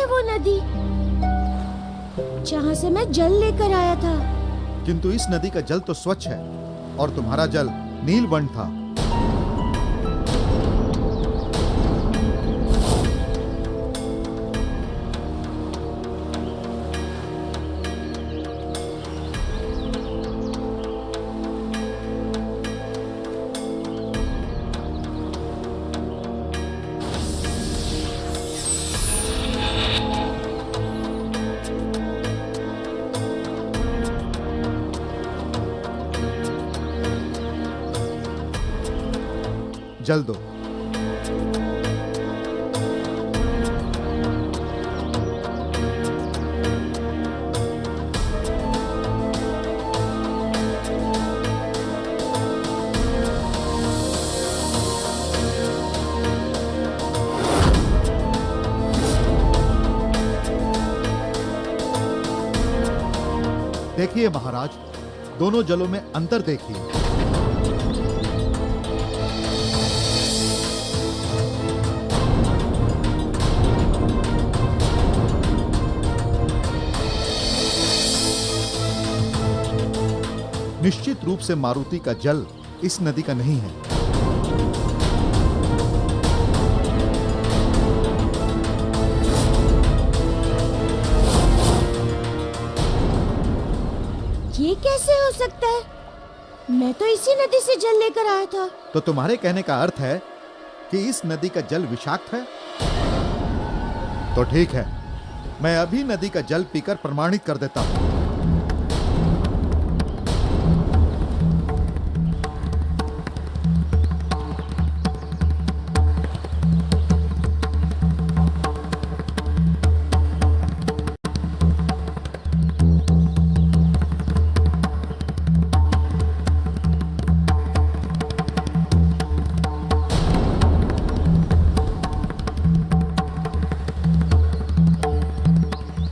वो नदी जहाँ से मैं जल लेकर आया था। किंतु इस नदी का जल तो स्वच्छ है और तुम्हारा जल नील वर्ण था। जल दो। देखिए महाराज, दोनों जलों में अंतर देखिए। निश्चित रूप से मारुति का जल इस नदी का नहीं है। ये कैसे हो सकता है? मैं तो इसी नदी से जल लेकर आया था। तो तुम्हारे कहने का अर्थ है कि इस नदी का जल विषाक्त है? तो ठीक है, मैं अभी नदी का जल पीकर प्रमाणित कर देता हूं।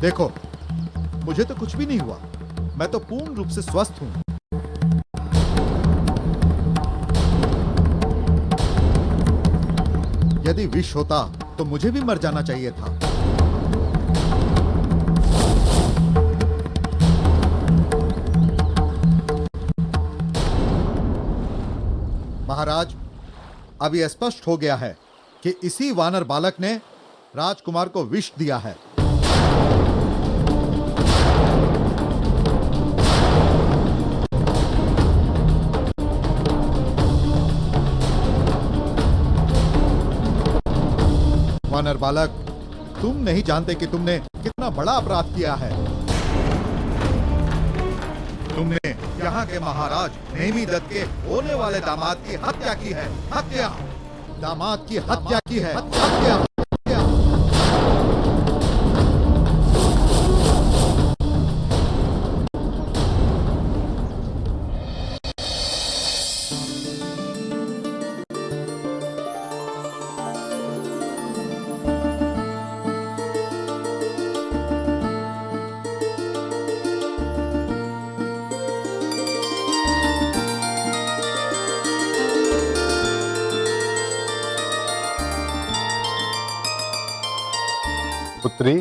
देखो, मुझे तो कुछ भी नहीं हुआ। मैं तो पूर्ण रूप से स्वस्थ हूं। यदि विष होता तो मुझे भी मर जाना चाहिए था। महाराज, अब यह स्पष्ट हो गया है कि इसी वानर बालक ने राजकुमार को विष दिया है। वानर बालक, तुम नहीं जानते कि तुमने कितना बड़ा अपराध किया है। तुमने यहाँ के महाराज नेमिदत्त के होने वाले दामाद की हत्या की है। हत्या! दामाद की हत्या की है। हत्या! पुत्री,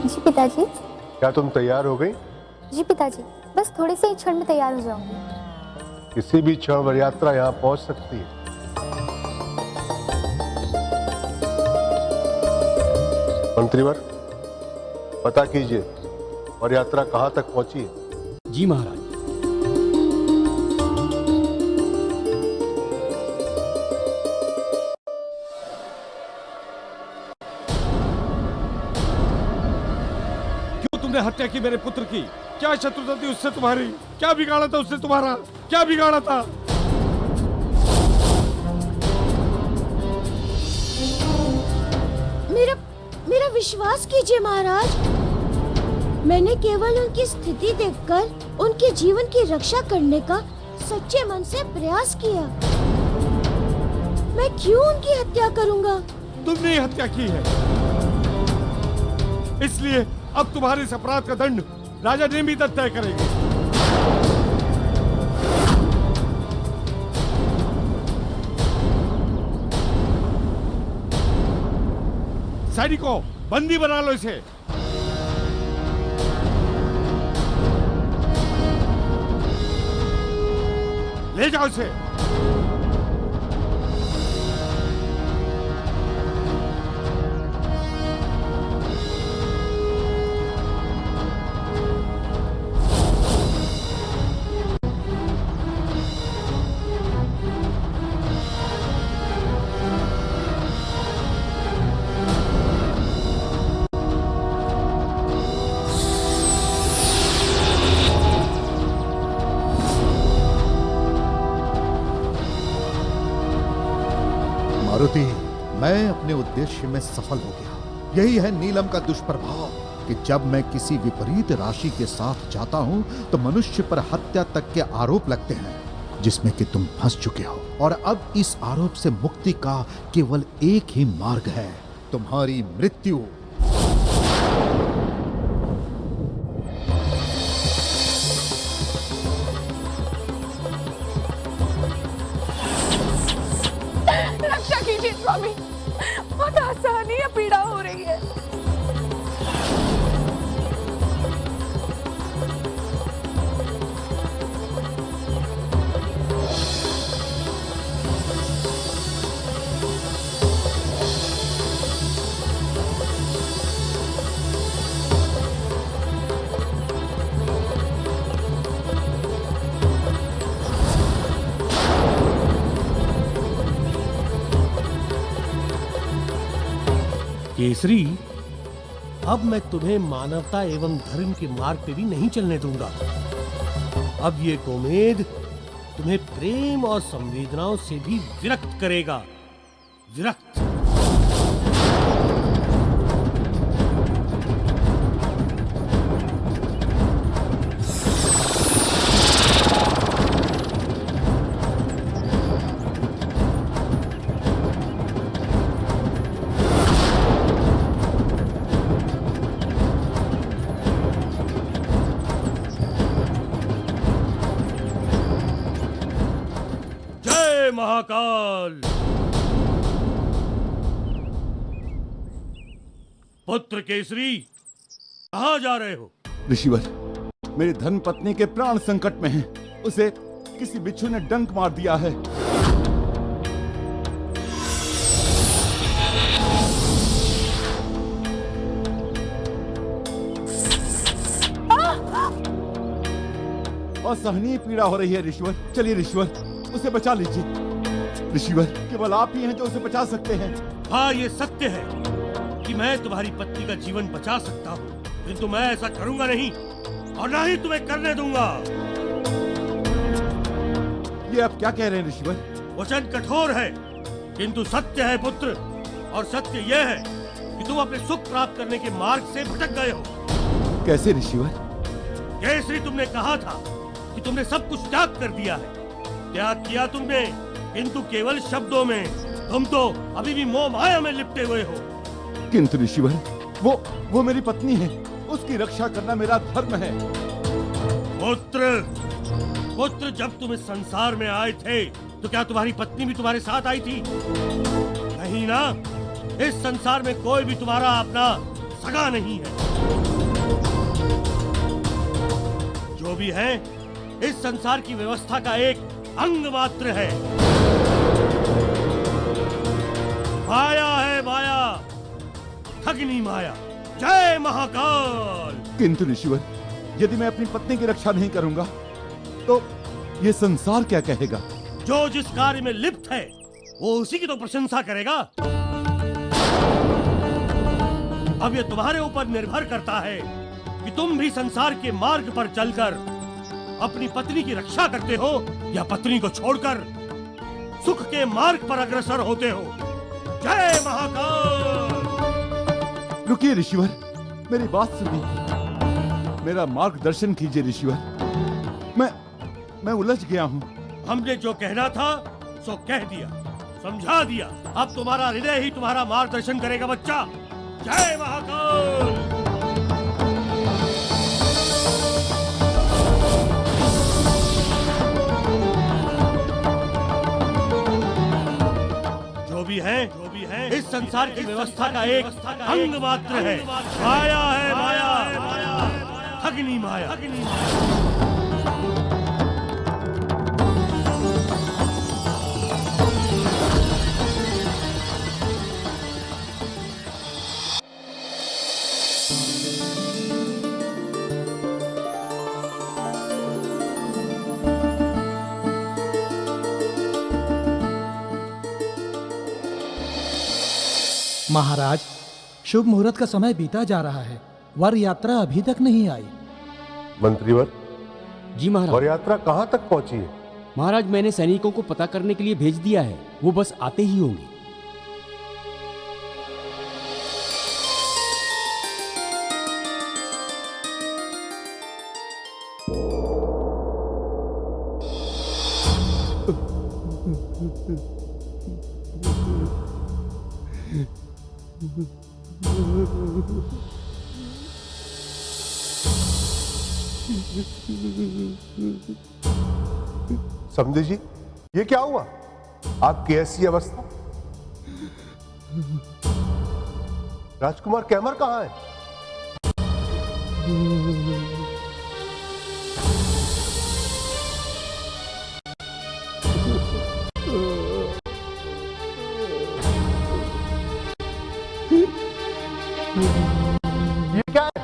जी पिताजी। क्या तुम तैयार हो गई? जी पिताजी, बस थोड़े से ही क्षण में तैयार हो जाऊंगी। किसी भी क्षण वर यात्रा यहाँ पहुंच सकती है। मंत्रीवर, पता कीजिए वर यात्रा कहाँ तक पहुंची है। जी महाराज। हत्या की मेरे पुत्र की? क्या शत्रुता थी उससे तुम्हारी? क्या बिगाड़ा था उससे तुम्हारा? क्या बिगाड़ा था? मेरा विश्वास कीजिए महाराज। मैंने केवल उनकी स्थिति देखकर उनके जीवन की रक्षा करने का सच्चे मन से प्रयास किया। मैं क्यों उनकी हत्या करूंगा? तुमने ही हत्या की है, इसलिए अब तुम्हारे इस अपराध का दंड राजा नेमिदत्त तय करेंगे। सैनिकों, बंदी बना लो इसे। ले जाओ इसे। मारुति, मैं अपने उद्देश्य में सफल हो गया। यही है नीलम का दुष्प्रभाव कि जब मैं किसी विपरीत राशि के साथ जाता हूं तो मनुष्य पर हत्या तक के आरोप लगते हैं, जिसमें कि तुम फंस चुके हो। और अब इस आरोप से मुक्ति का केवल एक ही मार्ग है, तुम्हारी मृत्यु। रक्षा कीजिए स्वामी, बहुत असहनीय पीड़ा हो रही है। केसरी, अब मैं तुम्हें मानवता एवं धर्म के मार्ग पे भी नहीं चलने दूंगा। अब ये गोमेद तुम्हें प्रेम और संवेदनाओं से भी विरक्त करेगा। विरक्त। महाकाल। पुत्र केसरी, कहां जा रहे हो? ऋषिवर, मेरी धर्म पत्नी के प्राण संकट में हैं। उसे किसी बिच्छू ने डंक मार दिया है। असहनीय पीड़ा हो रही है ऋषिवर। चलिए ऋषिवर, उसे बचा लीजिए। ऋषिवर, केवल आप ही हैं जो उसे बचा सकते हैं। हाँ, ये सत्य है कि मैं तुम्हारी पत्नी का जीवन बचा सकता हूँ, किंतु मैं ऐसा करूंगा नहीं और ना ही तुम्हें करने दूंगा। ये आप क्या कह रहे हैं ऋषिवर? वचन कठोर है किंतु सत्य है पुत्र, और सत्य यह है कि तुम अपने सुख प्राप्त करने के मार्ग से भटक गए हो। कैसे ऋषिवर? केसरी, तुमने कहा था कि तुमने सब कुछ त्याग कर दिया है। त्याग किया तुमने, किंतु केवल शब्दों में। तुम तो अभी भी मोह माया में लिपटे हुए हो। किंतु ऋषिवर, वो मेरी पत्नी है। उसकी रक्षा करना मेरा धर्म है। पुत्र, जब तुम इस संसार में आए थे तो क्या तुम्हारी पत्नी भी तुम्हारे साथ आई थी? नहीं ना। इस संसार में कोई भी तुम्हारा अपना सगा नहीं है। जो भी है इस संसार की व्यवस्था का एक अंग मात्र है। माया है माया, ठगनी माया। जय महाकाल। किंतु ऋषिवर, यदि मैं अपनी पत्नी की रक्षा नहीं करूंगा तो ये संसार क्या कहेगा? जो जिस कार्य में लिप्त है वो उसी की तो प्रशंसा करेगा। अब ये तुम्हारे ऊपर निर्भर करता है कि तुम भी संसार के मार्ग पर चलकर अपनी पत्नी की रक्षा करते हो या पत्नी को छोड़कर सुख के मार्ग पर अग्रसर होते हो। जय महाकाल। रुकिए ऋषिवर, मेरी बात सुनिए। मेरा मार्गदर्शन कीजिए ऋषिवर। मैं उलझ गया हूँ। हमने जो कहना था सो कह दिया, समझा दिया। अब तुम्हारा हृदय ही तुम्हारा मार्गदर्शन करेगा बच्चा। जय महाकाल। जो भी है इस संसार की व्यवस्था का एक अंग मात्र है। माया है, माया है, माया है, ठगनी माया। महाराज, शुभ मुहूर्त का समय बीता जा रहा है, वर यात्रा अभी तक नहीं आई। मंत्रीवर, जी महाराज। और यात्रा कहाँ तक पहुंची है? महाराज, मैंने सैनिकों को पता करने के लिए भेज दिया है, वो बस आते ही होंगे। समझे जी, ये क्या हुआ? आपकी ऐसी अवस्था? राजकुमार कैमर कहाँ है? ये क्या है?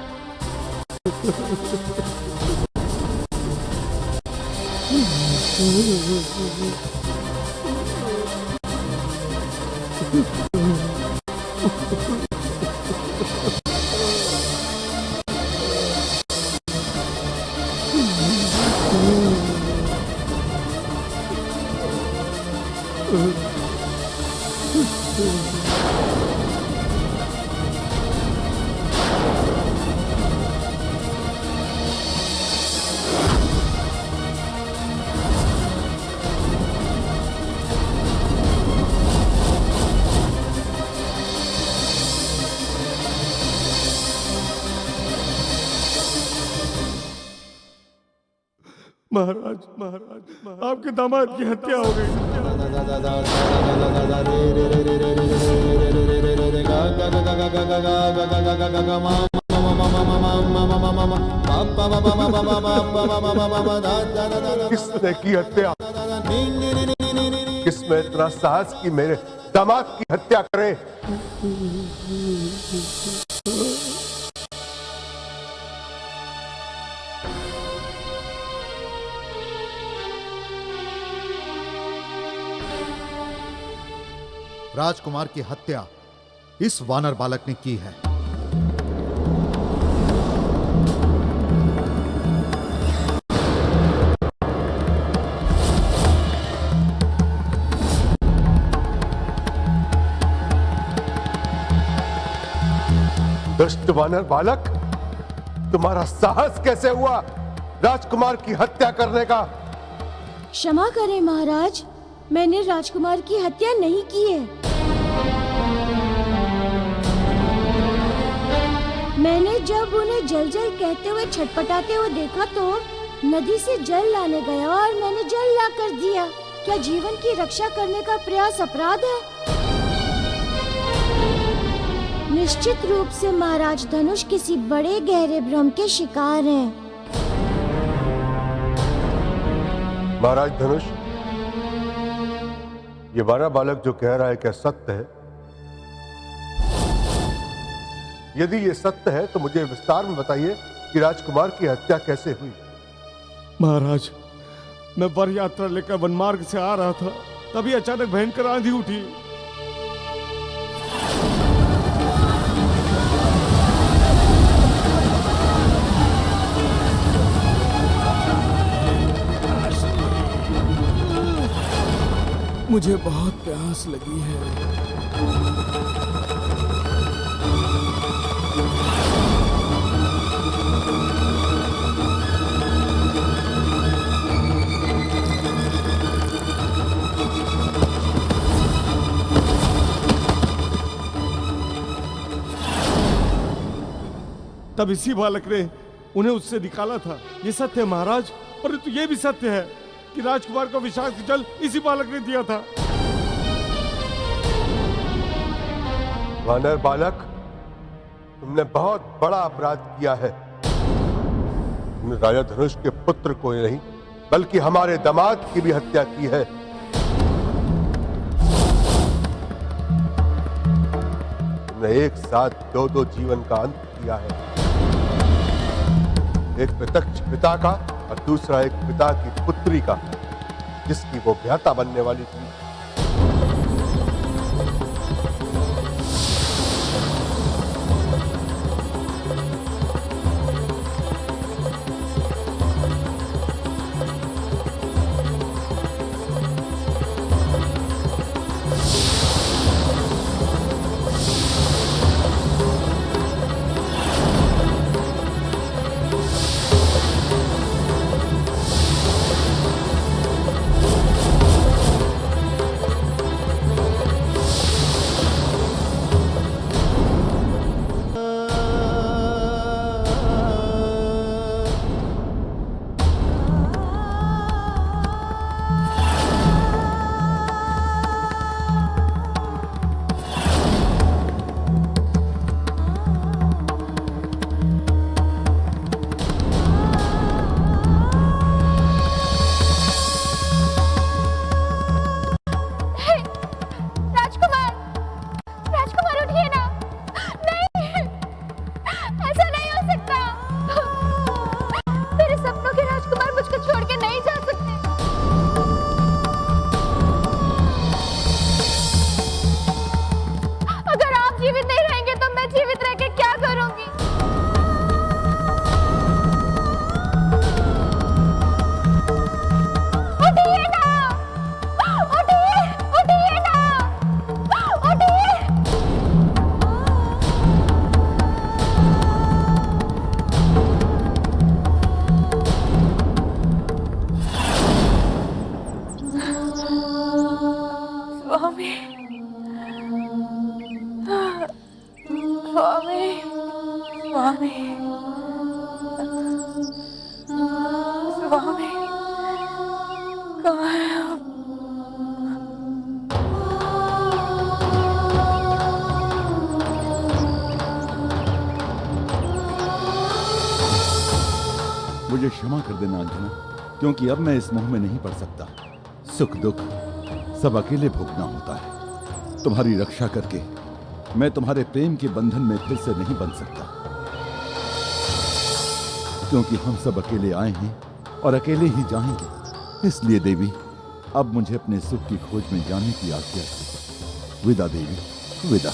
महाराज, महाराज, आपके दामाद की हत्या हो गई। किसने की हत्या? किसमें इतना साहस कि मेरे दामाद की हत्या करे? राजकुमार की हत्या इस वानर बालक ने की है। दुष्ट वानर बालक, तुम्हारा साहस कैसे हुआ राजकुमार की हत्या करने का? क्षमा करें महाराज, मैंने राजकुमार की हत्या नहीं की है। मैंने जब उन्हें जल जल कहते हुए छटपटाते हुए देखा तो नदी से जल लाने गया और मैंने जल ला कर दिया। क्या जीवन की रक्षा करने का प्रयास अपराध है? निश्चित रूप से महाराज धनुष किसी बड़े गहरे भ्रम के शिकार हैं। महाराज धनुष, ये वानर बालक जो कह रहा है क्या सत्य है? यदि ये सत्य है तो मुझे विस्तार में बताइए कि राजकुमार की हत्या कैसे हुई। महाराज, मैं वर यात्रा लेकर वनमार्ग से आ रहा था, तभी अचानक भयंकर आंधी उठी। मुझे बहुत प्यास लगी है। तब इसी बालक ने उन्हें उससे निकाला था। ये सत्य है महाराज, परंतु ये भी सत्य है कि राजकुमार को विषाक्त जल इसी बालक ने दिया था। वानर बालक, तुमने बहुत बड़ा अपराध किया है। तुमने राजा धनुष के पुत्र को ही नहीं बल्कि हमारे दामाद की भी हत्या की है। तुमने एक साथ दो जीवन का अंत किया है, एक प्रत्यक्ष पिता का और दूसरा एक पिता की पुत्री का, जिसकी वो भ्राता बनने वाली थी। मुझे क्षमा कर देना अंजना, क्योंकि अब मैं इस मोह में नहीं पड़ सकता। सुख दुख सब अकेले भोगना होता है। तुम्हारी रक्षा करके मैं तुम्हारे प्रेम के बंधन में फिर से नहीं बंध सकता, क्योंकि हम सब अकेले आए हैं और अकेले ही जाएंगे। इसलिए देवी, अब मुझे अपने सुख की खोज में जाने की आज्ञा है। विदा देवी, विदा।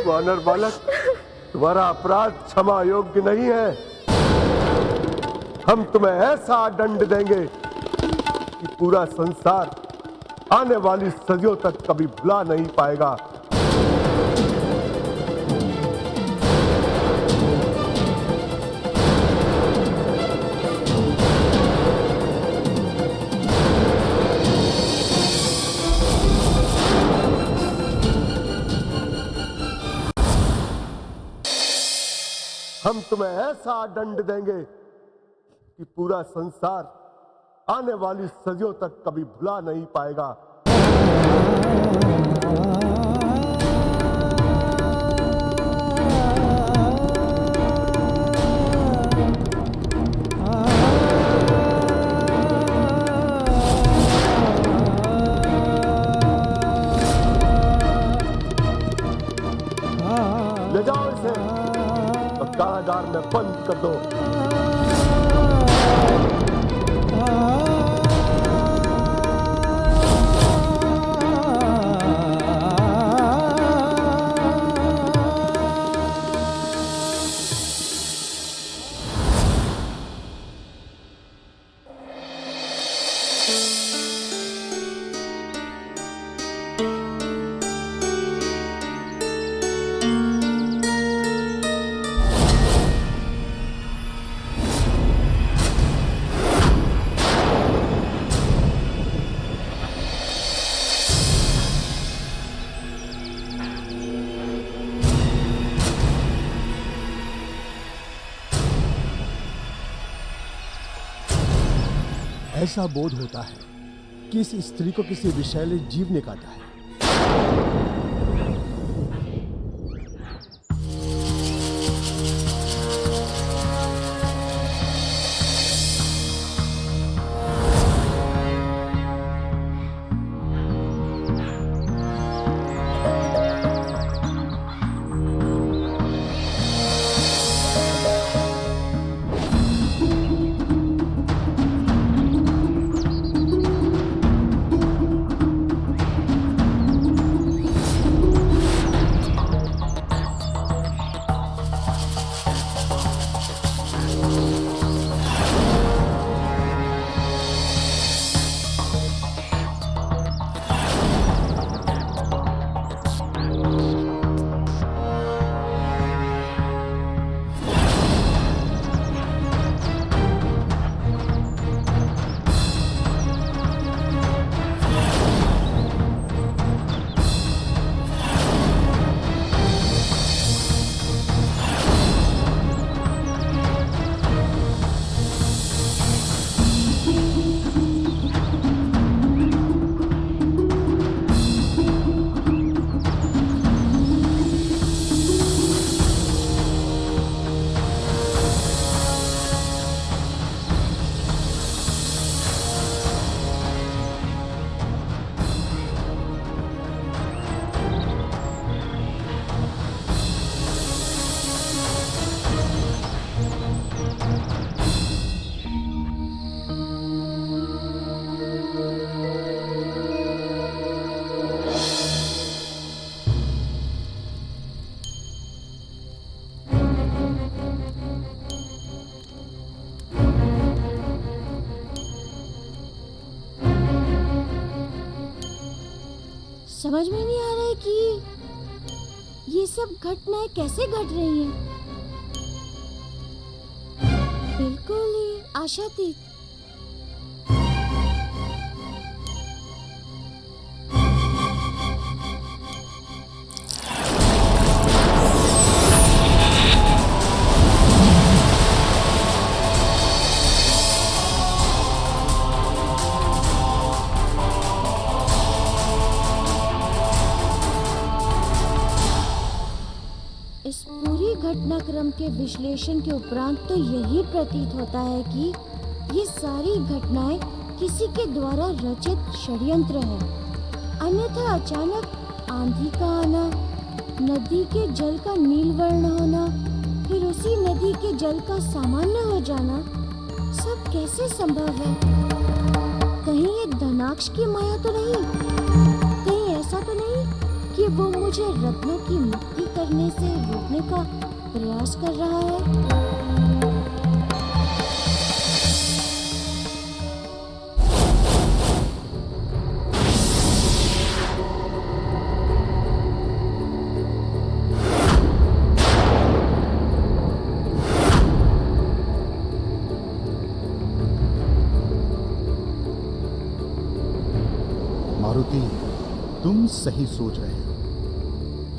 वानर बालक, तुम्हारा अपराध क्षमा योग्य नहीं है। हम तुम्हें ऐसा दंड देंगे कि पूरा संसार आने वाली सदियों तक कभी भुला नहीं पाएगा। हम तुम्हें ऐसा दंड देंगे कि पूरा संसार आने वाली सदियों तक कभी भुला नहीं पाएगा। ले जाओ इसे और कारागार में बंद कर दो। ऐसा बोध होता है कि इस स्त्री को किसी विषैले जीव ने काटा है। समझ में नहीं आ रहा है कि ये सब घटनाएं कैसे घट रही हैं। बिल्कुल ही आशातीत। इस पूरी घटनाक्रम के विश्लेषण के उपरांत तो यही प्रतीत होता है कि ये सारी घटनाएं किसी के द्वारा रचित षड्यंत्र है। अन्यथा अचानक आंधी का आना, नदी के जल का नील वर्ण होना, फिर उसी नदी के जल का सामान्य हो जाना, सब कैसे संभव है? कहीं ये धनाक्ष की माया तो नहीं? कहीं ऐसा तो नहीं कि वो मुझे रत्नों की मुक्ति करने से रोकने का प्रयास कर रहा है? मारुति, तुम सही सोच रहे हो।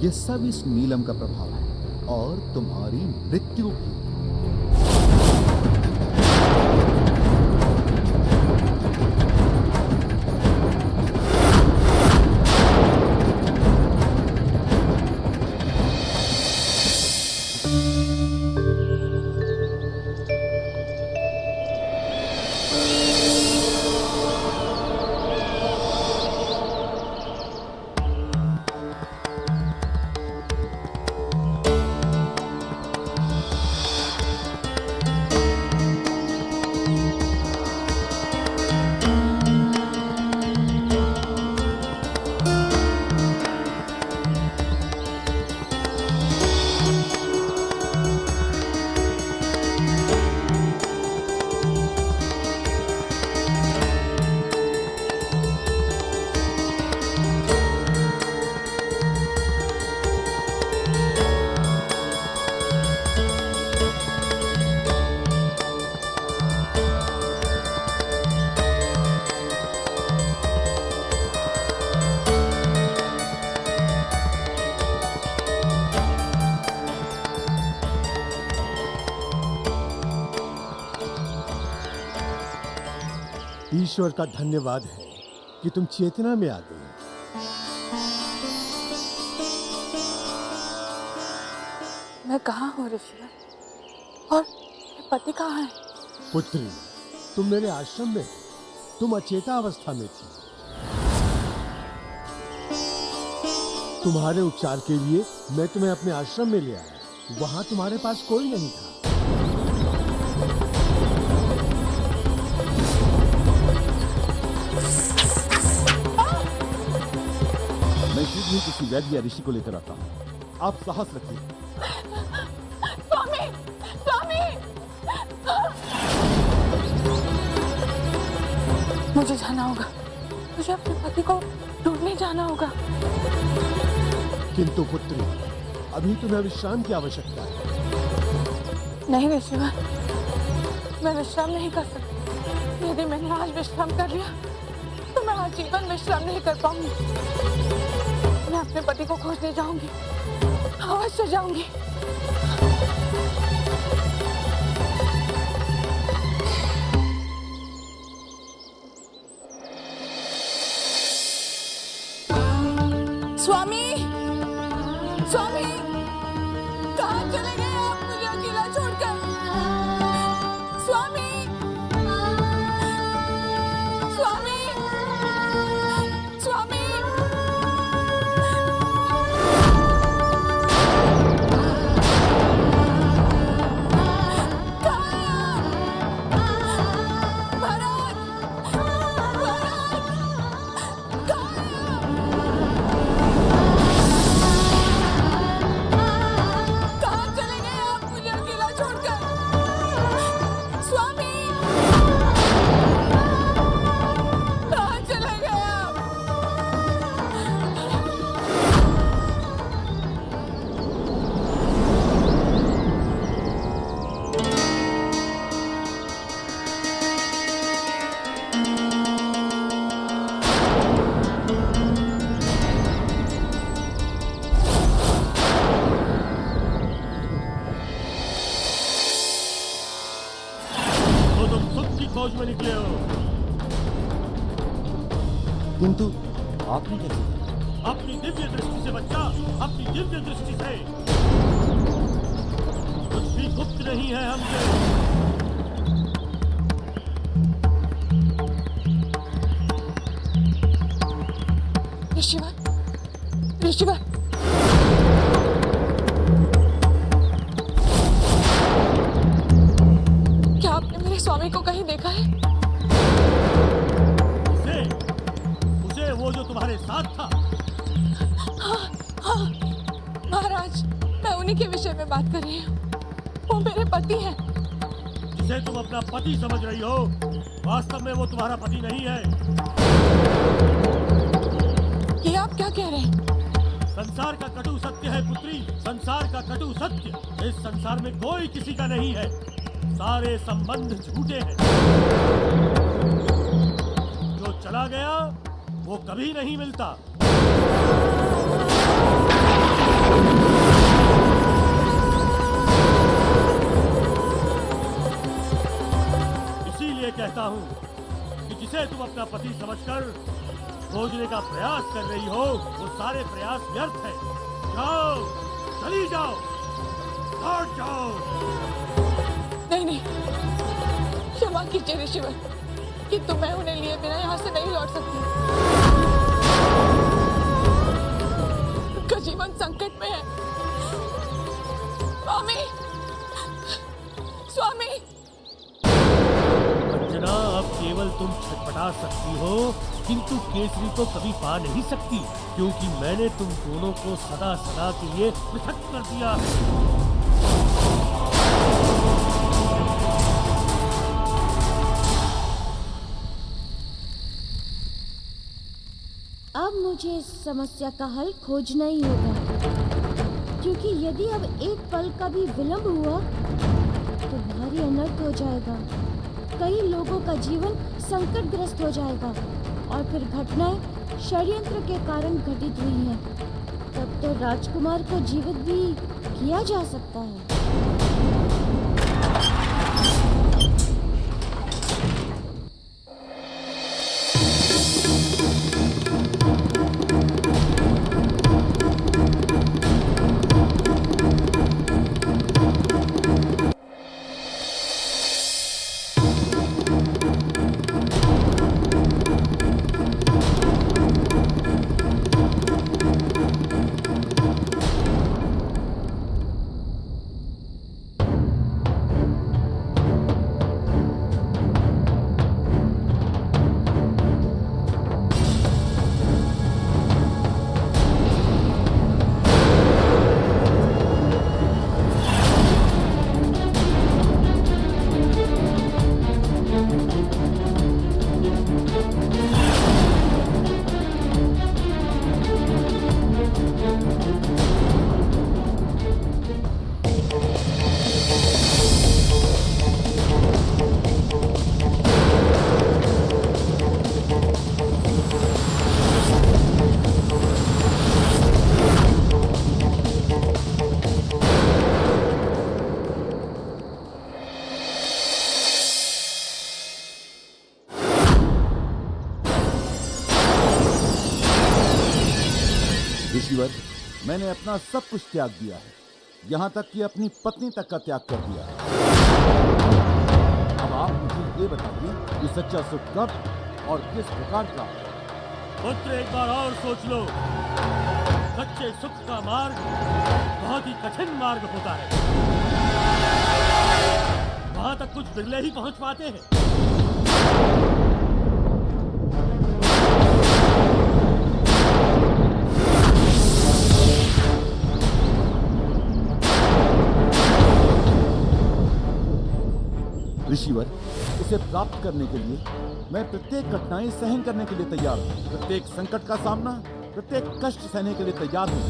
ये सब इस नीलम का प्रभाव है और तुम्हारी मृत्यु भी। ईश्वर का धन्यवाद है कि तुम चेतना में आ गई। मैं कहाँ हूँ ऋषिवर? और मेरे पति कहाँ है? पुत्री, तुम मेरे आश्रम में, तुम अचेता अवस्था में थी। तुम्हारे उपचार के लिए मैं तुम्हें अपने आश्रम में ले आया। वहां तुम्हारे पास कोई नहीं था। मैं शीघ्र ही किसी वैद्य या ऋषि को लेकर आता हूँ। आप साहस रखिए। स्वामी, स्वामी! मुझे जाना होगा। मुझे अपने पति को ढूंढने जाना होगा। किंतु पुत्री, अभी तुम्हें विश्राम की आवश्यकता है। नहीं ऋषिवर, मैं विश्राम नहीं कर सकती। यदि मैंने आज विश्राम कर लिया तो मैं आजीवन विश्राम नहीं कर पाऊंगी। मैं अपने पति को खोजने जाऊंगी, अवश्य जाऊंगी। स्वामी, स्वामी, कहाँ चले गए आप मुझे अकेला छोड़कर? स्वामी, स्वामी, स्वामी! खोज में निकले हो। किंतु आपने कैसे? अपनी दिव्य दृष्टि से बच्चा, अपनी दिव्य दृष्टि से। कुछ भी गुप्त नहीं है हमसे। ऋषिवर, ऋषिवर, क्या आपने मेरे स्वामी को कहीं देखा है? उसे वो जो तुम्हारे साथ था? हाँ, हाँ, महाराज, मैं उन्हीं के विषय में बात कर रही हूँ। वो मेरे पति हैं। जिसे तुम अपना पति समझ रही हो, वास्तव में वो तुम्हारा पति नहीं है। ये आप क्या कह रहे हैं? संसार का कटु सत्य है पुत्री, संसार का कटु सत्य। इस संसार में कोई किसी का नहीं है। सारे संबंध झूठे हैं। जो चला गया वो कभी नहीं मिलता। इसीलिए कहता हूँ कि जिसे तुम अपना पति समझकर खोजने का प्रयास कर रही हो, वो सारे प्रयास व्यर्थ है। जाओ, चली जाओ, लौट जाओ। नहीं नहीं, क्षमा कीजिए ऋषिवर, किंतु मैं उन्हें लिए बिना यहाँ से नहीं लौट सकती। उनका जीवन संकट में है। स्वामी, स्वामी! अंजना, अब केवल तुम छटपटा सकती हो, किंतु केसरी तो कभी पा नहीं सकती, क्योंकि मैंने तुम दोनों को सदा सदा के लिए पृथक कर दिया। अब मुझे इस समस्या का हल खोजना ही होगा, क्योंकि यदि अब एक पल का भी विलंब हुआ तो भारी अनर्थ हो जाएगा। कई लोगों का जीवन संकटग्रस्त हो जाएगा और फिर घटनाएं षड्यंत्र के कारण घटित हुई हैं। तब तो राजकुमार को जीवित भी किया जा सकता है। ऋषिवर, मैंने अपना सब कुछ त्याग दिया है, यहाँ तक कि अपनी पत्नी तक का त्याग कर दिया है। अब आप मुझे ये बताइए कि सच्चा सुख कब और किस प्रकार का? पुत्र, एक बार और सोच लो। सच्चे सुख का मार्ग बहुत ही कठिन मार्ग होता है। वहां तक कुछ बिरले ही पहुंच पाते हैं। ऋषिवर, इसे प्राप्त करने के लिए मैं प्रत्येक कठिनाई सहन करने के लिए तैयार हूँ। प्रत्येक संकट का सामना, प्रत्येक कष्ट सहने के लिए तैयार हूँ।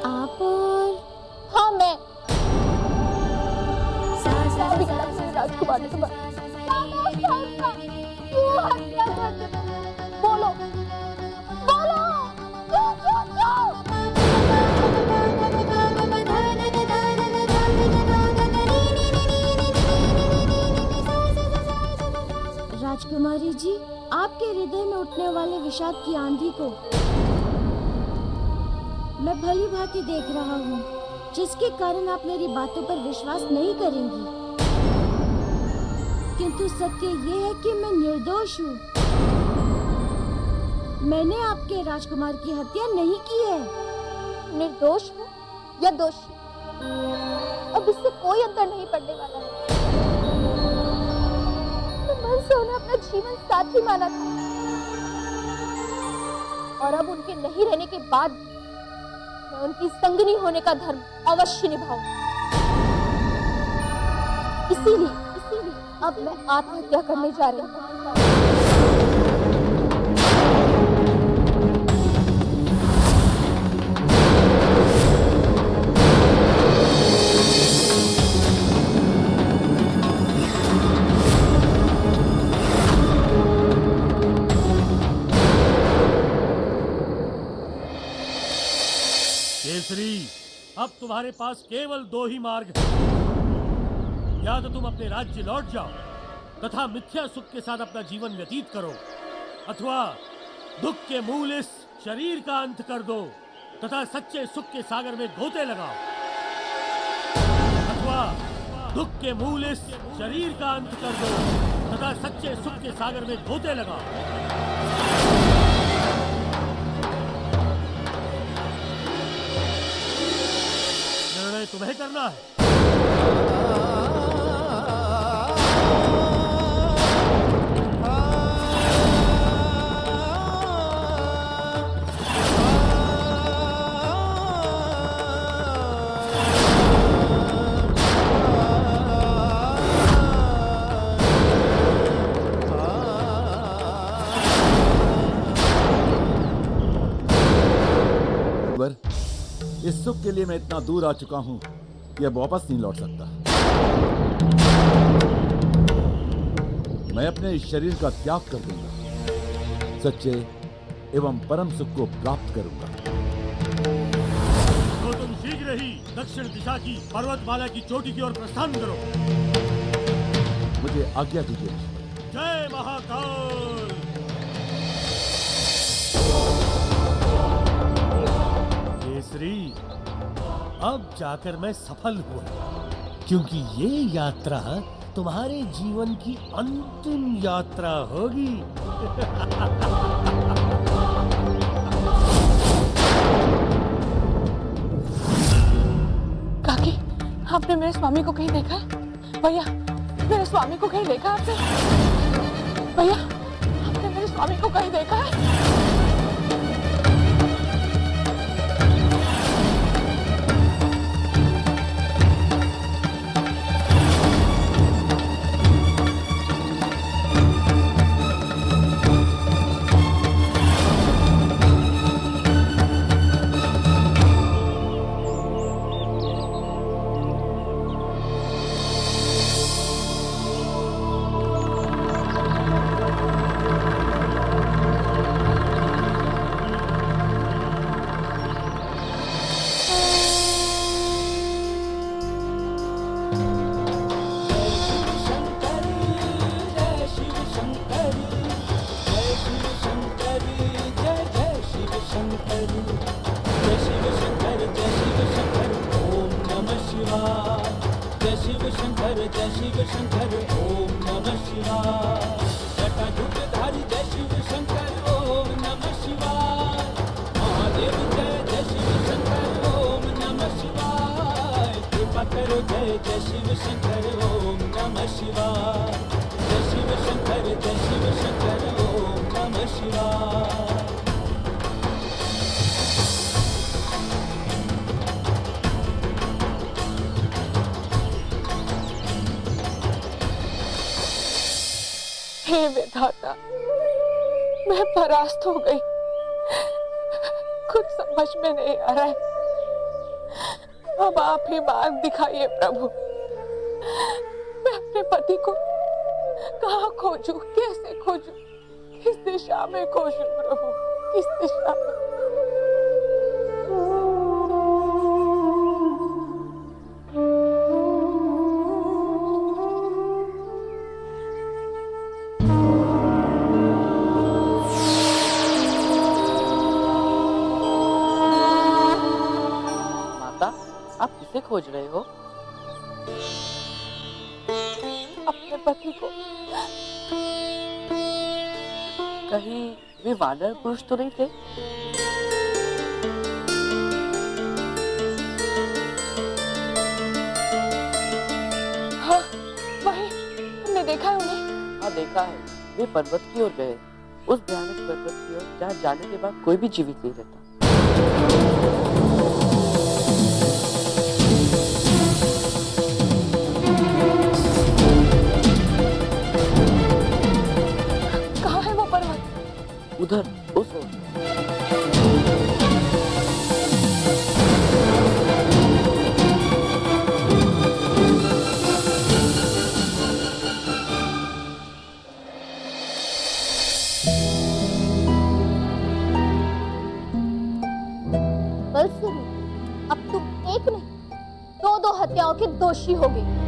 आप और हाँ, मैं राजकुमार ने तुम्हारी क्यों हत्या कर दी? बोलो बोलो, क्यों क्यों क्यों? राजकुमारी जी, आपके हृदय में उठने वाले विषाद की आंधी को मैं भली भांति देख रहा हूँ, जिसके कारण आप मेरी बातों पर विश्वास नहीं करेंगी। किंतु सत्य ये है कि मैं निर्दोष हूँ। मैंने आपके राजकुमार की हत्या नहीं की है। निर्दोष हूँ या दोषी, अब इससे कोई अंतर नहीं पड़ने वाला है। मैं मन से उन्हें अपना जीवन साथी माना था, और अब उनके नहीं रहने के बाद मैं उनकी संगनी होने का धर्म अवश्य निभाऊंगी। इसीलिए अब मैं आत्महत्या करने जा रही हूँ। केसरी, अब तुम्हारे पास केवल दो ही मार्ग हैं। या तो तुम अपने राज्य लौट जाओ तथा मिथ्या सुख के साथ अपना जीवन व्यतीत करो, अथवा दुख के मूल इस शरीर का अंत कर दो तथा सच्चे सुख के सागर में गोते लगाओ, अथवा दुख के मूल इस शरीर का अंत कर दो तथा सच्चे सुख के सागर में गोते लगाओ। निर्णय तुम्हें करना है। इस सुख के लिए मैं इतना दूर आ चुका हूं कि अब वापस नहीं लौट सकता। मैं अपने इस शरीर का त्याग कर दूंगा, सच्चे एवं परम सुख को प्राप्त करूंगा। तो तुम शीघ्र ही दक्षिण दिशा की पर्वतमाला की चोटी की ओर प्रस्थान करो। मुझे आज्ञा दीजिए। जय महाकाल। केसरी, अब जाकर मैं सफल हुआ, क्योंकि ये यात्रा तुम्हारे जीवन की अंतिम यात्रा होगी। काकी, आपने मेरे स्वामी को कहीं देखा है? भैया, मेरे स्वामी को कहीं देखा आपने? भैया, आपने मेरे स्वामी को कहीं देखा है? शिव शंकर ओम नमः शिवाय। जटाजुटधारी जय शिव शंकर ओम नमः शिवाय। महादेव जय शिव शंकर ओम नमः शिवाय। कृपा करो जय शिव शंकर ओम नमः शिवाय। जय शिव शंकर ओम नमः शिवाय। हे विधाता, मैं परास्त हो गई। कुछ समझ में नहीं आ रहा है। अब आप ही मार्ग दिखाइए प्रभु। मैं अपने पति को कहाँ खोजूं, कैसे खोजूं, किस दिशा में खोजूं प्रभु, किस दिशा में? आप किसे खोज रहे हो? अपने पति को। कहीं वे वानर पुरुष तो नहीं थे? हाँ, वही। तुमने देखा है उन्हें? हाँ, देखा है। वे पर्वत की ओर गए, उस भयानक पर्वत की ओर जहाँ जाने के बाद कोई भी जीवित नहीं रहता। उधर उस ओर। बलस्वरूप, अब तुम एक नहीं, दो हत्याओं के दोषी हो गए।